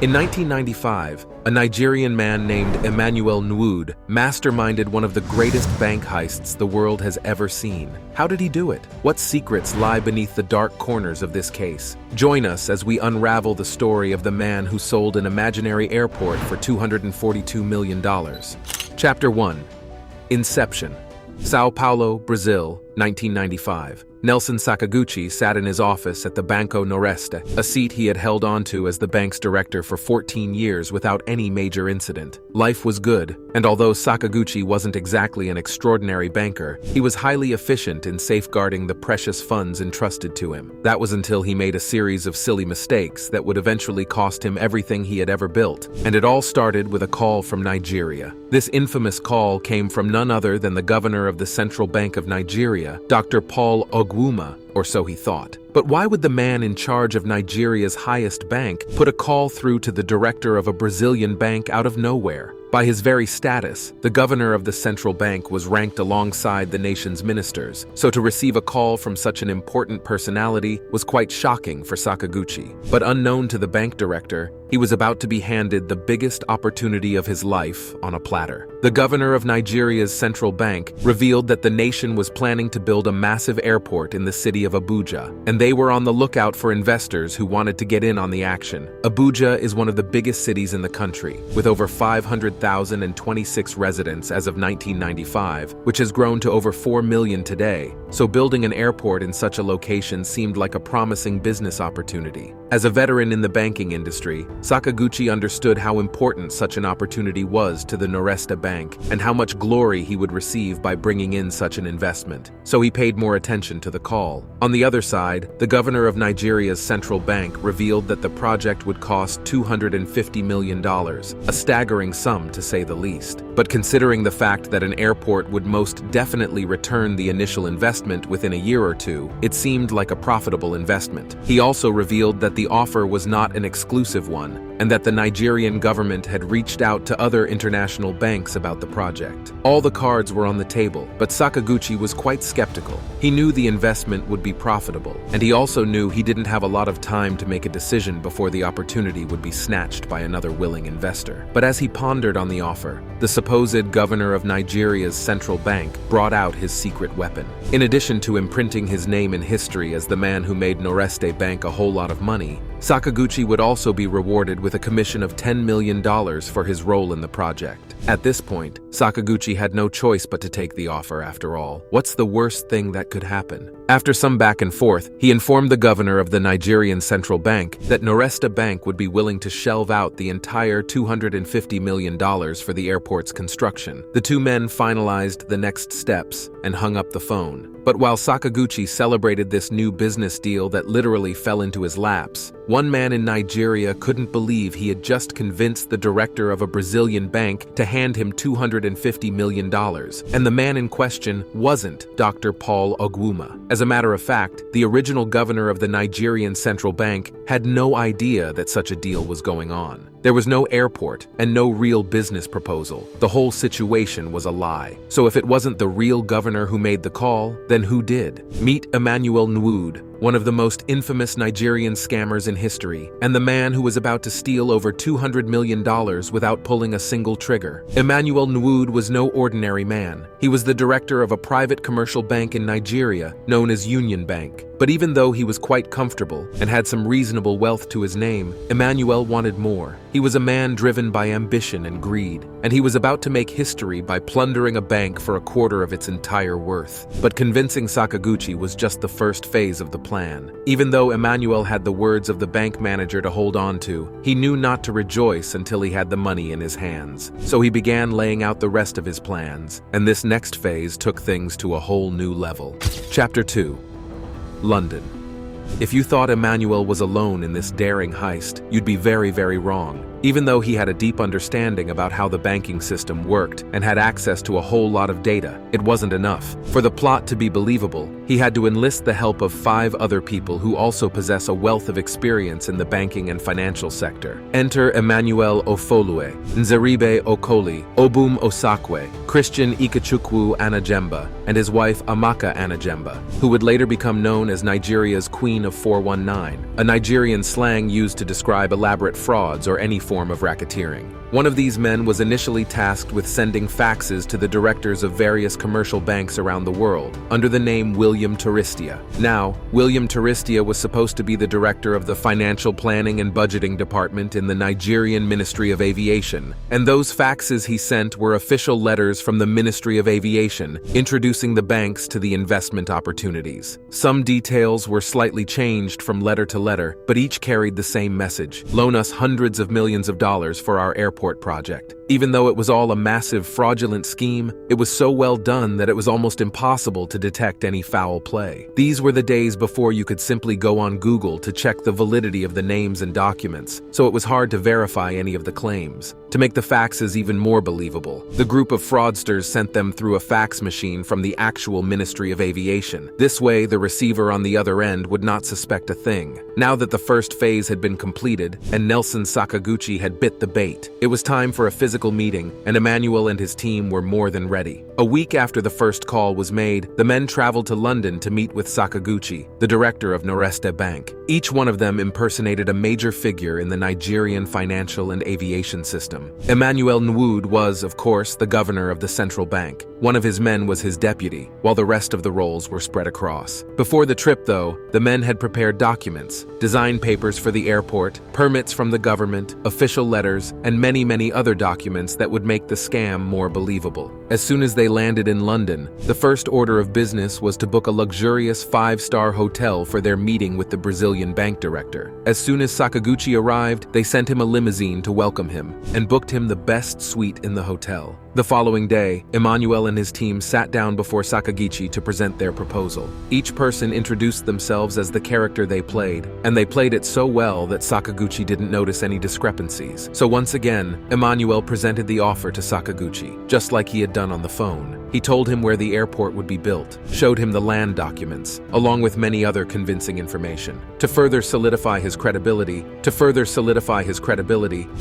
In 1995, a Nigerian man named Emmanuel Nwude masterminded one of the greatest bank heists the world has ever seen. How did he do it? What secrets lie beneath the dark corners of this case? Join us as we unravel the story of the man who sold an imaginary airport for $242 million. Chapter 1. Inception. Sao Paulo, Brazil, 1995. Nelson Sakaguchi sat in his office at the Banco Nordeste, a seat he had held onto as the bank's director for 14 years without any major incident. Life was good, and although Sakaguchi wasn't exactly an extraordinary banker, he was highly efficient in safeguarding the precious funds entrusted to him. That was until he made a series of silly mistakes that would eventually cost him everything he had ever built, and it all started with a call from Nigeria. This infamous call came from none other than the governor of the Central Bank of Nigeria, Dr. Paul Ogwuma, or so he thought. But why would the man in charge of Nigeria's highest bank put a call through to the director of a Brazilian bank out of nowhere? By his very status, the governor of the central bank was ranked alongside the nation's ministers, so to receive a call from such an important personality was quite shocking for Sakaguchi. But unknown to the bank director, he was about to be handed the biggest opportunity of his life on a platter. The governor of Nigeria's central bank revealed that the nation was planning to build a massive airport in the city of Abuja, and they were on the lookout for investors who wanted to get in on the action. Abuja is one of the biggest cities in the country, with over 500,026 residents as of 1995, which has grown to over 4 million today, so building an airport in such a location seemed like a promising business opportunity. As a veteran in the banking industry, Sakaguchi understood how important such an opportunity was to the Nordeste Bank and how much glory he would receive by bringing in such an investment, so he paid more attention to the call. On the other side, the governor of Nigeria's central bank revealed that the project would cost $250 million, a staggering sum to say the least. But considering the fact that an airport would most definitely return the initial investment within a year or two, it seemed like a profitable investment. He also revealed that the offer was not an exclusive one, and that the Nigerian government had reached out to other international banks about the project. All the cards were on the table, but Sakaguchi was quite skeptical. He knew the investment would be profitable, and he also knew he didn't have a lot of time to make a decision before the opportunity would be snatched by another willing investor. But as he pondered on the offer, the supposed governor of Nigeria's central bank brought out his secret weapon. In addition to imprinting his name in history as the man who made Nordeste Bank a whole lot of money, Sakaguchi would also be rewarded with a commission of $10 million for his role in the project. At this point, Sakaguchi had no choice but to take the offer after all. What's the worst thing that could happen? After some back and forth, he informed the governor of the Nigerian central bank that Nordeste Bank would be willing to shelve out the entire $250 million for the airport's construction. The two men finalized the next steps and hung up the phone. But while Sakaguchi celebrated this new business deal that literally fell into his laps, one man in Nigeria couldn't believe he had just convinced the director of a Brazilian bank to hand him $250 million, and the man in question wasn't Dr. Paul Ogwuma. As a matter of fact, the original governor of the Nigerian central bank had no idea that such a deal was going on. There was no airport and no real business proposal. The whole situation was a lie. So if it wasn't the real governor who made the call, then who did? Meet Emmanuel Nwude, one of the most infamous Nigerian scammers in history, and the man who was about to steal over $200 million without pulling a single trigger. Emmanuel Nwude was no ordinary man. He was the director of a private commercial bank in Nigeria known as Union Bank. But even though he was quite comfortable and had some reasonable wealth to his name, Emmanuel wanted more. He was a man driven by ambition and greed, and he was about to make history by plundering a bank for a quarter of its entire worth. But convincing Sakaguchi was just the first phase of the plan. Even though Emmanuel had the words of the bank manager to hold on to, he knew not to rejoice until he had the money in his hands. So he began laying out the rest of his plans, and this next phase took things to a whole new level. Chapter 2. London. If you thought Emmanuel was alone in this daring heist, you'd be very, very wrong. Even though he had a deep understanding about how the banking system worked and had access to a whole lot of data, it wasn't enough. For the plot to be believable, he had to enlist the help of 5 other people who also possess a wealth of experience in the banking and financial sector. Enter Emmanuel Ofolue, Nzeribe Okoli, Obum Osakwe, Christian Ikechukwu Anajemba, and his wife Amaka Anajemba, who would later become known as Nigeria's Queen of 419, a Nigerian slang used to describe elaborate frauds or any form of racketeering. One of these men was initially tasked with sending faxes to the directors of various commercial banks around the world, under the name William Touristia. Now, William Touristia was supposed to be the director of the Financial Planning and Budgeting Department in the Nigerian Ministry of Aviation, and those faxes he sent were official letters from the Ministry of Aviation, introducing the banks to the investment opportunities. Some details were slightly changed from letter to letter, but each carried the same message: loan us hundreds of millions of dollars for our airport project. Even though it was all a massive fraudulent scheme, it was so well done that it was almost impossible to detect any foul play. These were the days before you could simply go on Google to check the validity of the names and documents, so it was hard to verify any of the claims. To make the faxes even more believable, the group of fraudsters sent them through a fax machine from the actual Ministry of Aviation. This way, the receiver on the other end would not suspect a thing. Now that the first phase had been completed and Nelson Sakaguchi had bit the bait, it was time for a physical meeting, and Emmanuel and his team were more than ready. A week after the first call was made, the men traveled to London to meet with Sakaguchi, the director of Noreste Bank. Each one of them impersonated a major figure in the Nigerian financial and aviation system. Emmanuel Nwude was, of course, the governor of the central bank. One of his men was his deputy, while the rest of the roles were spread across. Before the trip, though, the men had prepared documents, design papers for the airport, permits from the government, official letters, and many other documents that would make the scam more believable. As soon as they landed in London, the first order of business was to book a luxurious 5-star hotel for their meeting with the Brazilian bank director. As soon as Sakaguchi arrived, they sent him a limousine to welcome him and booked him the best suite in the hotel. The following day, Emmanuel and his team sat down before Sakaguchi to present their proposal. Each person introduced themselves as the character they played, and they played it so well that Sakaguchi didn't notice any discrepancies. So once again, Emmanuel presented the offer to Sakaguchi, just like he had done on the phone. He told him where the airport would be built, showed him the land documents, along with many other convincing information. To further solidify his credibility,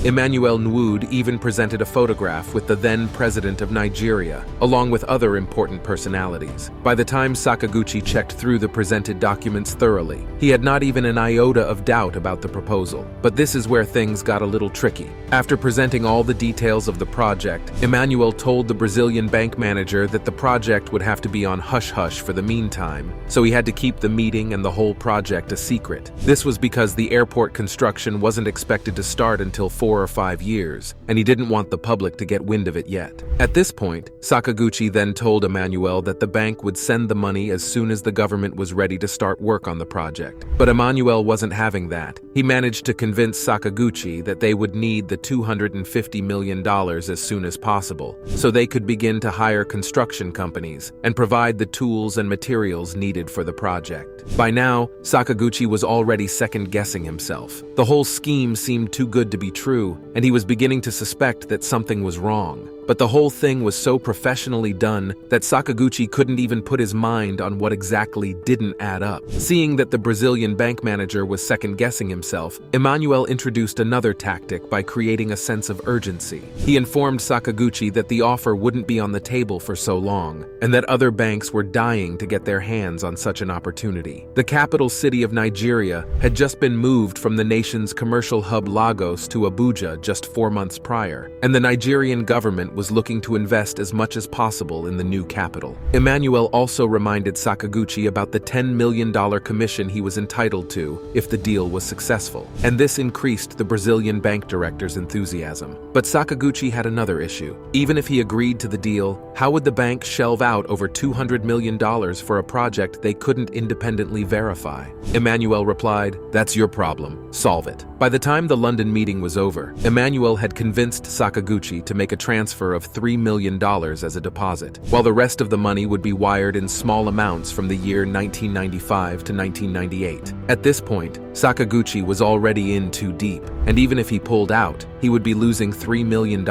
Emmanuel Nwude even presented a photograph with the then president of Nigeria, along with other important personalities. By the time Sakaguchi checked through the presented documents thoroughly, he had not even an iota of doubt about the proposal. But this is where things got a little tricky. After presenting all the details of the project, Emmanuel told the Brazilian bank manager that the project would have to be on hush-hush for the meantime, so he had to keep the meeting and the whole project a secret. This was because the airport construction wasn't expected to start until 4 or 5 years, and he didn't want the public to get wind of it yet. At this point, Sakaguchi then told Emmanuel that the bank would send the money as soon as the government was ready to start work on the project. But Emmanuel wasn't having that. He managed to convince Sakaguchi that they would need the $250 million as soon as possible, so they could begin to hire construction companies and provide the tools and materials needed for the project. By now, Sakaguchi was already second-guessing himself. The whole scheme seemed too good to be true, and he was beginning to suspect that something was wrong. But the whole thing was so professionally done that Sakaguchi couldn't even put his mind on what exactly didn't add up. Seeing that the Brazilian bank manager was second-guessing himself, Emmanuel introduced another tactic by creating a sense of urgency. He informed Sakaguchi that the offer wouldn't be on the table for so long, and that other banks were dying to get their hands on such an opportunity. The capital city of Nigeria had just been moved from the nation's commercial hub Lagos to Abuja just 4 months prior, and the Nigerian government was looking to invest as much as possible in the new capital. Emmanuel also reminded Sakaguchi about the $10 million commission he was entitled to if the deal was successful, and this increased the Brazilian bank director's enthusiasm. But Sakaguchi had another issue. Even if he agreed to the deal, how would the bank shelve out over $200 million for a project they couldn't independently verify? Emmanuel replied, "That's your problem. Solve it." By the time the London meeting was over, Emmanuel had convinced Sakaguchi to make a transfer of $3 million as a deposit, while the rest of the money would be wired in small amounts from the year 1995 to 1998. At this point, Sakaguchi was already in too deep, and even if he pulled out, he would be losing $3 million,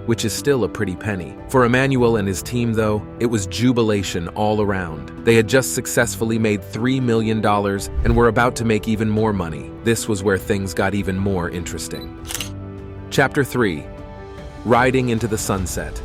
which is still a pretty penny. For Emmanuel and his team, though, it was jubilation all around. They had just successfully made $3 million and were about to make even more money. This was where things got even more interesting. Chapter 3. Riding into the Sunset.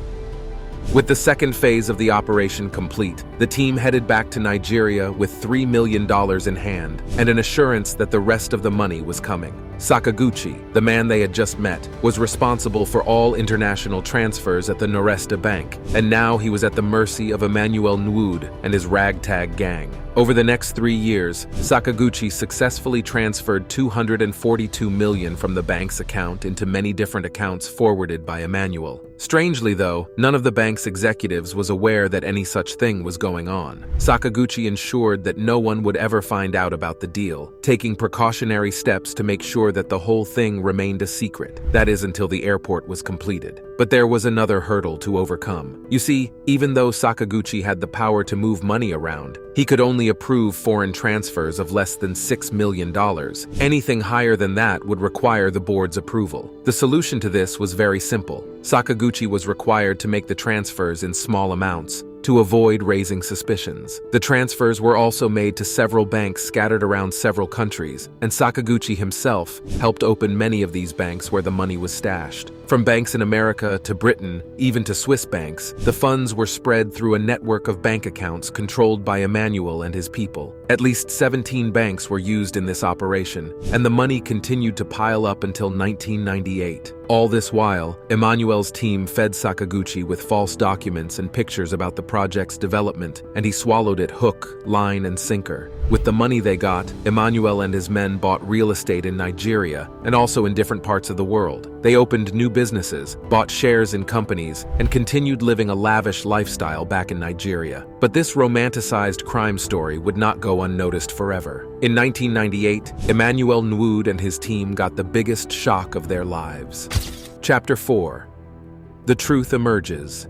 With the second phase of the operation complete, the team headed back to Nigeria with $3 million in hand and an assurance that the rest of the money was coming. Sakaguchi, the man they had just met, was responsible for all international transfers at the Noresta Bank, and now he was at the mercy of Emmanuel Nwude and his ragtag gang. Over the next 3 years, Sakaguchi successfully transferred $242 million from the bank's account into many different accounts forwarded by Emmanuel. Strangely though, none of the bank's executives was aware that any such thing was going on. Sakaguchi ensured that no one would ever find out about the deal, taking precautionary steps to make sure that the whole thing remained a secret, that is until the airport was completed. But there was another hurdle to overcome. You see, even though Sakaguchi had the power to move money around, he could only approve foreign transfers of less than $6 million. Anything higher than that would require the board's approval. The solution to this was very simple. Sakaguchi was required to make the transfers in small amounts to avoid raising suspicions. The transfers were also made to several banks scattered around several countries, and Sakaguchi himself helped open many of these banks where the money was stashed. From banks in America to Britain, even to Swiss banks, the funds were spread through a network of bank accounts controlled by Emmanuel and his people. At least 17 banks were used in this operation, and the money continued to pile up until 1998. All this while, Emmanuel's team fed Sakaguchi with false documents and pictures about the project's development, and he swallowed it hook, line, and sinker. With the money they got, Emmanuel and his men bought real estate in Nigeria and also in different parts of the world. They opened new businesses, bought shares in companies, and continued living a lavish lifestyle back in Nigeria. But this romanticized crime story would not go unnoticed forever. In 1998, Emmanuel Nwude and his team got the biggest shock of their lives. Chapter 4. The Truth Emerges.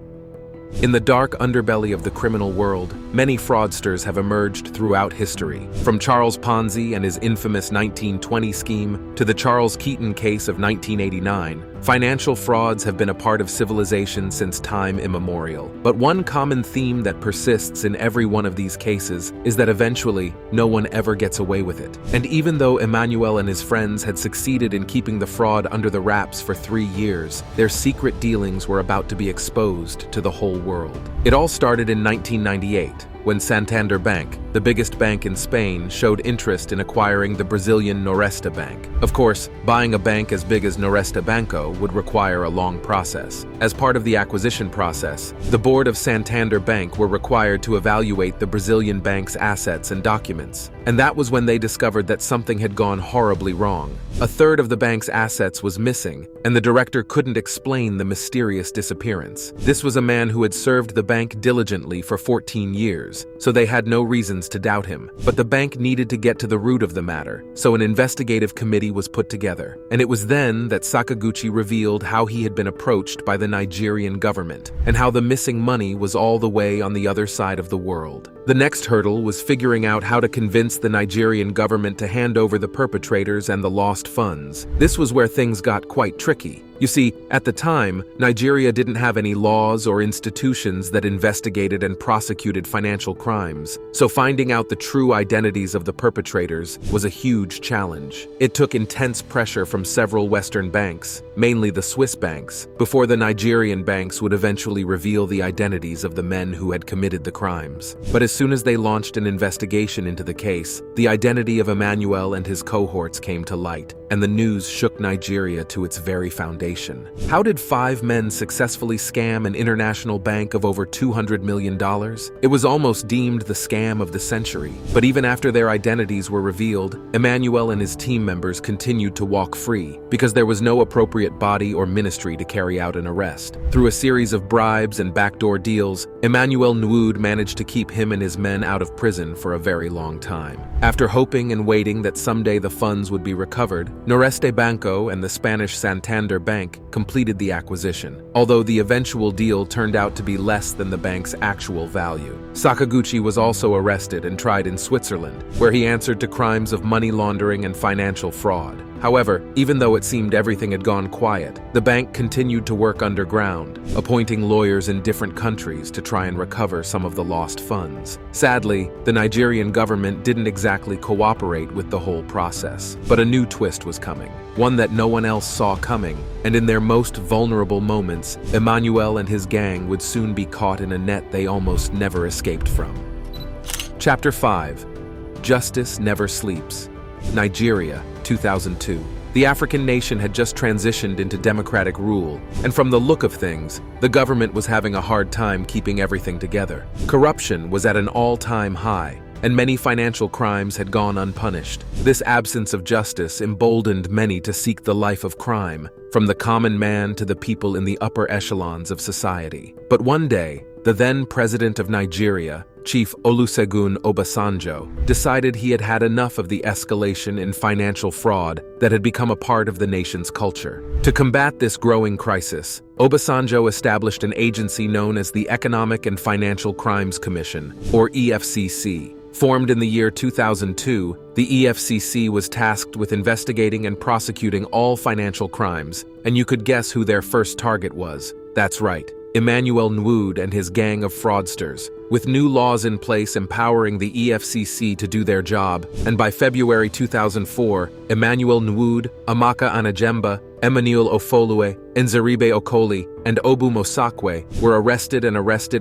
In the dark underbelly of the criminal world, many fraudsters have emerged throughout history. From Charles Ponzi and his infamous 1920 scheme to the Charles Keaton case of 1989, financial frauds have been a part of civilization since time immemorial. But one common theme that persists in every one of these cases is that eventually, no one ever gets away with it. And even though Emmanuel and his friends had succeeded in keeping the fraud under the wraps for 3 years, their secret dealings were about to be exposed to the whole world. It all started in 1998, when Santander Bank, the biggest bank in Spain, showed interest in acquiring the Brazilian Noresta Bank. Of course, buying a bank as big as Noresta Banco would require a long process. As part of the acquisition process, the board of Santander Bank were required to evaluate the Brazilian bank's assets and documents. And that was when they discovered that something had gone horribly wrong. A third of the bank's assets was missing, and the director couldn't explain the mysterious disappearance. This was a man who had served the bank diligently for 14 years, so they had no reasons to doubt him. But the bank needed to get to the root of the matter, so an investigative committee was put together. And it was then that Sakaguchi revealed how he had been approached by the Nigerian government, and how the missing money was all the way on the other side of the world. The next hurdle was figuring out how to convince the Nigerian government to hand over the perpetrators and the lost funds. This was where things got quite tricky. You see, at the time, Nigeria didn't have any laws or institutions that investigated and prosecuted financial crimes, so finding out the true identities of the perpetrators was a huge challenge. It took intense pressure from several Western banks, mainly the Swiss banks, before the Nigerian banks would eventually reveal the identities of the men who had committed the crimes. But as soon as they launched an investigation into the case, the identity of Emmanuel and his cohorts came to light, and the news shook Nigeria to its very foundation. How did 5 men successfully scam an international bank of over $200 million? It was almost deemed the scam of the century. But even after their identities were revealed, Emmanuel and his team members continued to walk free because there was no appropriate body or ministry to carry out an arrest. Through a series of bribes and backdoor deals, Emmanuel Nwude managed to keep him and his men out of prison for a very long time. After hoping and waiting that someday the funds would be recovered, Noreste Banco and the Spanish Santander Bank completed the acquisition, although the eventual deal turned out to be less than the bank's actual value. Sakaguchi was also arrested and tried in Switzerland, where he answered to crimes of money laundering and financial fraud. However, even though it seemed everything had gone quiet, the bank continued to work underground, appointing lawyers in different countries to try and recover some of the lost funds. Sadly, the Nigerian government didn't exactly cooperate with the whole process. But a new twist was coming, one that no one else saw coming, and in their most vulnerable moments, Emmanuel and his gang would soon be caught in a net they almost never escaped from. Chapter 5. Justice Never Sleeps. Nigeria, 2002. The African nation had just transitioned into democratic rule, and from the look of things, the government was having a hard time keeping everything together. Corruption was at an all-time high, and many financial crimes had gone unpunished. This absence of justice emboldened many to seek the life of crime, from the common man to the people in the upper echelons of society. But one day, the then president of Nigeria, Chief Olusegun Obasanjo, decided he had had enough of the escalation in financial fraud that had become a part of the nation's culture. To combat this growing crisis, Obasanjo established an agency known as the Economic and Financial Crimes Commission, or EFCC. Formed in the year 2002, the EFCC was tasked with investigating and prosecuting all financial crimes, and you could guess who their first target was. That's right, Emmanuel Nwude and his gang of fraudsters. With new laws in place empowering the EFCC to do their job, and by February 2004, Emmanuel Nwude, Amaka Anajemba, Emmanuel Ofolue, Nzeribe Okoli, and Obu Mosakwe were arrested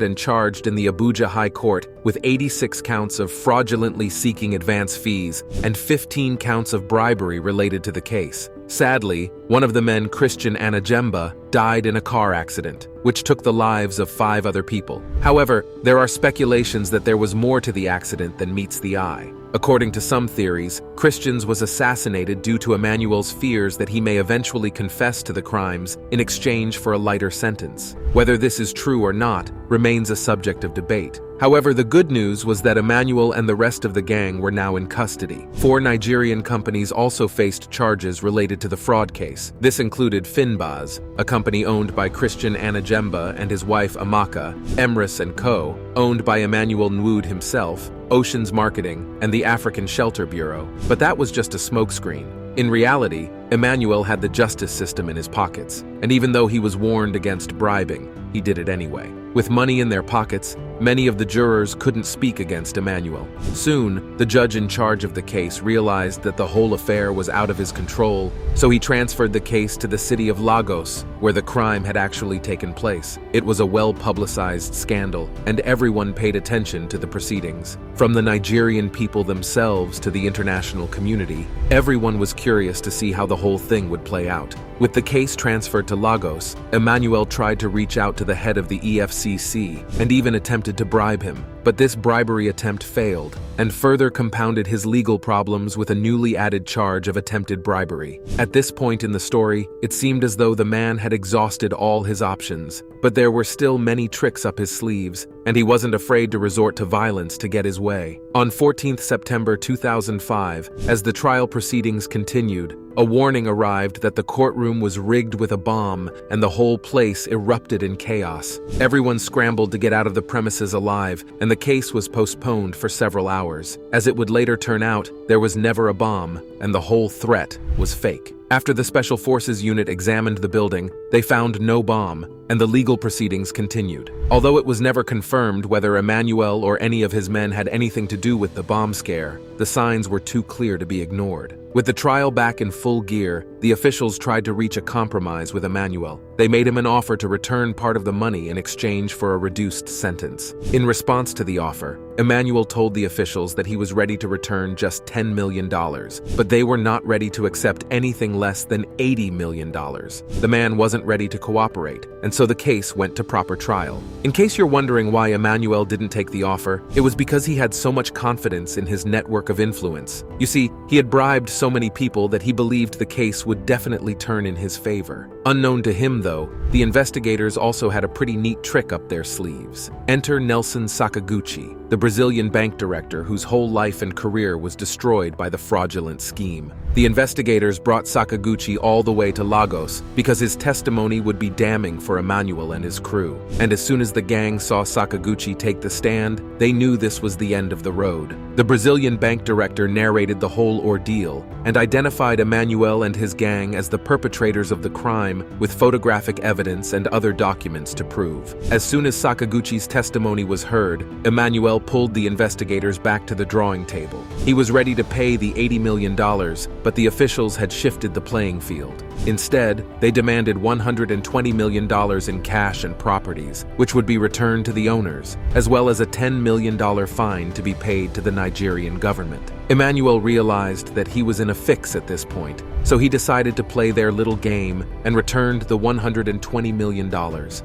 and charged in the Abuja High Court with 86 counts of fraudulently seeking advance fees and 15 counts of bribery related to the case. Sadly, one of the men, Christian Anajemba, died in a car accident, which took the lives of 5 other people. However, there are speculations that there was more to the accident than meets the eye. According to some theories, Christian was assassinated due to Emmanuel's fears that he may eventually confess to the crimes in exchange for a lighter sentence. Whether this is true or not remains a subject of debate. However, the good news was that Emmanuel and the rest of the gang were now in custody. 4 Nigerian companies also faced charges related to the fraud case. This included Finbaz, a company owned by Christian Anajemba and his wife Amaka, Emrys & Co., owned by Emmanuel Nwude himself, Oceans Marketing, and the African Shelter Bureau. But that was just a smokescreen. In reality, Emmanuel had the justice system in his pockets, and even though he was warned against bribing, he did it anyway. With money in their pockets, many of the jurors couldn't speak against Emmanuel. Soon, the judge in charge of the case realized that the whole affair was out of his control, so he transferred the case to the city of Lagos, where the crime had actually taken place. It was a well-publicized scandal, and everyone paid attention to the proceedings. From the Nigerian people themselves to the international community, everyone was curious to see how the whole thing would play out. With the case transferred to Lagos, Emmanuel tried to reach out to the head of the EFCC and even attempted to bribe him, but this bribery attempt failed and further compounded his legal problems with a newly added charge of attempted bribery. At this point in the story, it seemed as though the man had exhausted all his options, but there were still many tricks up his sleeves, and he wasn't afraid to resort to violence to get his way. On 14th September 2005, as the trial proceedings continued, a warning arrived that the courtroom was rigged with a bomb and the whole place erupted in chaos. Everyone scrambled to get out of the premises alive, and the case was postponed for several hours. As it would later turn out, there was never a bomb, and the whole threat was fake. After the Special Forces unit examined the building, they found no bomb, and the legal proceedings continued. Although it was never confirmed whether Emmanuel or any of his men had anything to do with the bomb scare, the signs were too clear to be ignored. With the trial back in full gear, the officials tried to reach a compromise with Emmanuel. They made him an offer to return part of the money in exchange for a reduced sentence. In response to the offer, Emmanuel told the officials that he was ready to return just $10 million, but they were not ready to accept anything less than $80 million. The man wasn't ready to cooperate, and so the case went to proper trial. In case you're wondering why Emmanuel didn't take the offer, it was because he had so much confidence in his network of influence. You see, he had bribed so many people that he believed the case would definitely turn in his favor. Unknown to him, though, the investigators also had a pretty neat trick up their sleeves. Enter Nelson Sakaguchi, the Brazilian bank director whose whole life and career was destroyed by the fraudulent scheme. The investigators brought Sakaguchi all the way to Lagos because his testimony would be damning for Emmanuel and his crew. And as soon as the gang saw Sakaguchi take the stand, they knew this was the end of the road. The Brazilian bank director narrated the whole ordeal and identified Emmanuel and his gang as the perpetrators of the crime with photographic evidence and other documents to prove. As soon as Sakaguchi's testimony was heard, Emmanuel pulled the investigators back to the drawing table. He was ready to pay the $80 million, but the officials had shifted the playing field. Instead, they demanded $120 million in cash and properties, which would be returned to the owners, as well as a $10 million fine to be paid to the Nigerian government. Emmanuel realized that he was in a fix at this point, so he decided to play their little game and returned the $120 million.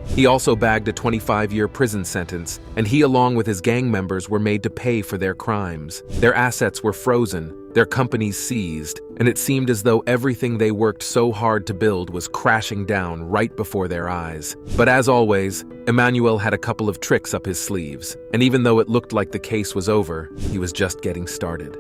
He also bagged a 25-year prison sentence, and he along with his gang members were made to pay for their crimes. Their assets were frozen, their companies seized, and it seemed as though everything they worked so hard to build was crashing down right before their eyes. But as always, Emmanuel had a couple of tricks up his sleeves, and even though it looked like the case was over, he was just getting started.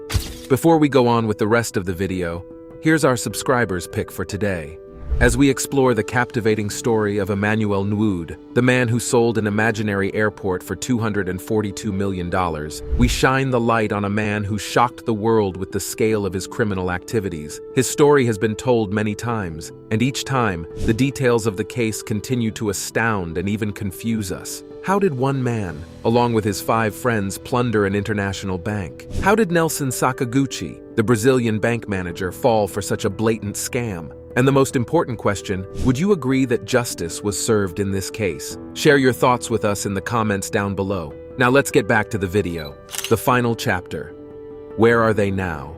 Before we go on with the rest of the video, here's our subscribers' pick for today. As we explore the captivating story of Emmanuel Nwude, the man who sold an imaginary airport for $242 million, we shine the light on a man who shocked the world with the scale of his criminal activities. His story has been told many times, and each time, the details of the case continue to astound and even confuse us. How did one man, along with his 5 friends, plunder an international bank? How did Nelson Sakaguchi, the Brazilian bank manager, fall for such a blatant scam? And the most important question, would you agree that justice was served in this case? Share your thoughts with us in the comments down below. Now let's get back to the video. The final chapter. Where are they now?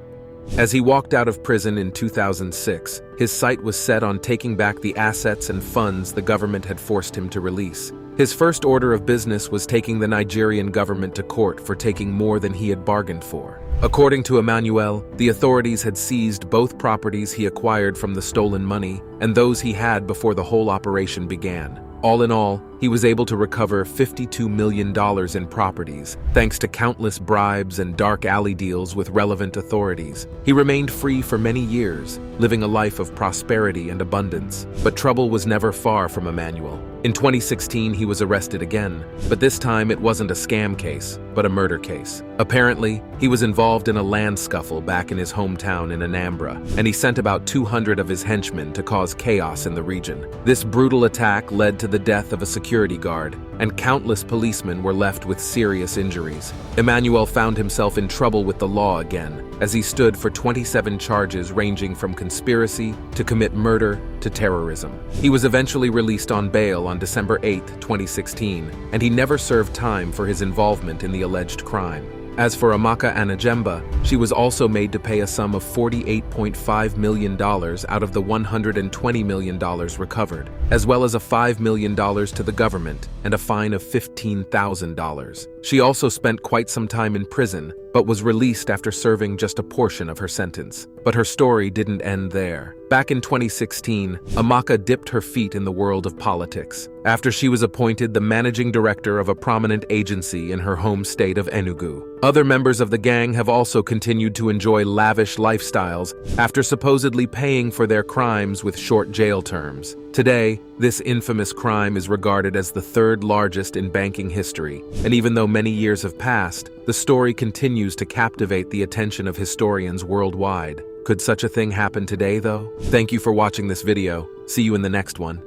As he walked out of prison in 2006, his sight was set on taking back the assets and funds the government had forced him to release. His first order of business was taking the Nigerian government to court for taking more than he had bargained for. According to Emmanuel, the authorities had seized both properties he acquired from the stolen money and those he had before the whole operation began. All in all, he was able to recover $52 million in properties, thanks to countless bribes and dark alley deals with relevant authorities. He remained free for many years, living a life of prosperity and abundance. But trouble was never far from Emmanuel. In 2016, he was arrested again, but this time it wasn't a scam case, but a murder case. Apparently, he was involved in a land scuffle back in his hometown in Anambra, and he sent about 200 of his henchmen to cause chaos in the region. This brutal attack led to the death of a security guard, and countless policemen were left with serious injuries. Emmanuel found himself in trouble with the law again, as he stood for 27 charges ranging from conspiracy to commit murder to terrorism. He was eventually released on bail on December 8, 2016, and he never served time for his involvement in the alleged crime. As for Amaka Anajemba, she was also made to pay a sum of $48.5 million out of the $120 million recovered, as well as a $5 million to the government and a fine of $15,000. She also spent quite some time in prison, but was released after serving just a portion of her sentence. But her story didn't end there. Back in 2016, Amaka dipped her feet in the world of politics, after she was appointed the managing director of a prominent agency in her home state of Enugu. Other members of the gang have also continued to enjoy lavish lifestyles after supposedly paying for their crimes with short jail terms. Today, this infamous crime is regarded as the 3rd largest in banking history, and even though many years have passed, the story continues to captivate the attention of historians worldwide. Could such a thing happen today, though? Thank you for watching this video. See you in the next one.